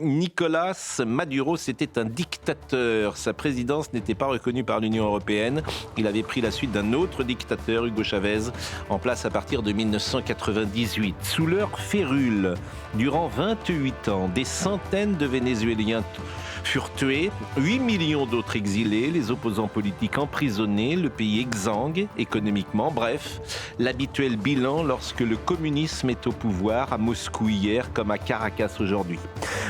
Nicolas Maduro, c'était un dictateur. Sa présidence n'était pas reconnue par l'Union européenne. Il avait pris la suite d'un autre dictateur, Hugo Chavez, en place à partir de 1998. Sous leur férule, durant 28 ans, des centaines de Vénézuéliens furent tués, 8 millions d'autres exilés, les opposants politiques emprisonnés, le pays exsangue économiquement. Bref, l'habituel bilan lorsque le communisme est au pouvoir, à Moscou hier comme à Caracas aujourd'hui.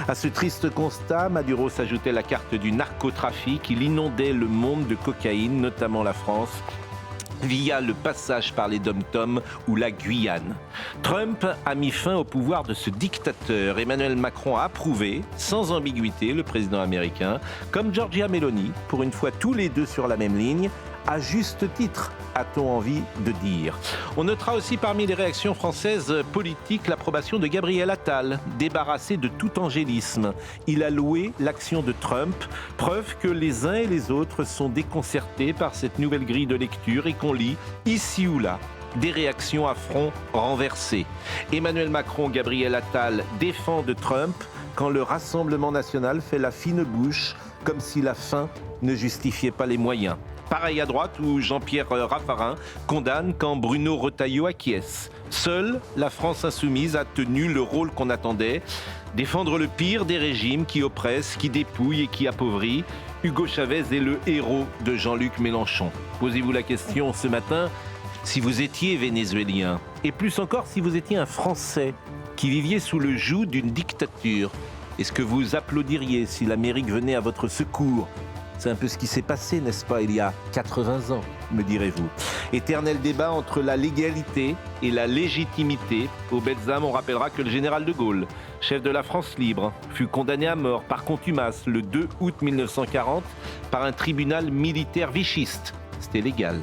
À ce triste constat, Maduro s'ajoutait la carte du narcotrafic. Il inondait le monde de cocaïne, notamment la France, via le passage par les Dom-Tom ou la Guyane. Trump a mis fin au pouvoir de ce dictateur. Emmanuel Macron a approuvé, sans ambiguïté, le président américain, comme Giorgia Meloni, pour une fois tous les deux sur la même ligne, à juste titre, a-t-on envie de dire. On notera aussi parmi les réactions françaises politiques l'approbation de Gabriel Attal, débarrassé de tout angélisme. Il a loué l'action de Trump, preuve que les uns et les autres sont déconcertés par cette nouvelle grille de lecture et qu'on lit ici ou là des réactions à front renversé. Emmanuel Macron, Gabriel Attal défendent Trump quand le Rassemblement national fait la fine bouche, comme si la fin ne justifiait pas les moyens. Pareil à droite où Jean-Pierre Raffarin condamne quand Bruno Retailleau acquiesce. Seule la France insoumise a tenu le rôle qu'on attendait, défendre le pire des régimes qui oppressent, qui dépouillent et qui appauvrissent. Hugo Chavez est le héros de Jean-Luc Mélenchon. Posez-vous la question ce matin, si vous étiez vénézuélien, et plus encore si vous étiez un Français qui viviez sous le joug d'une dictature, est-ce que vous applaudiriez si l'Amérique venait à votre secours ? C'est un peu ce qui s'est passé, n'est-ce pas, il y a 80 ans, me direz-vous. Éternel débat entre la légalité et la légitimité. Au Belsam, on rappellera que le général de Gaulle, chef de la France libre, fut condamné à mort par contumace le 2 août 1940 par un tribunal militaire vichiste. C'était légal.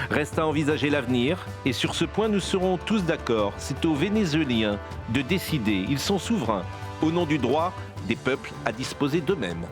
Reste à envisager l'avenir et sur ce point, nous serons tous d'accord. C'est aux Vénézuéliens de décider. Ils sont souverains au nom du droit des peuples à disposer d'eux-mêmes.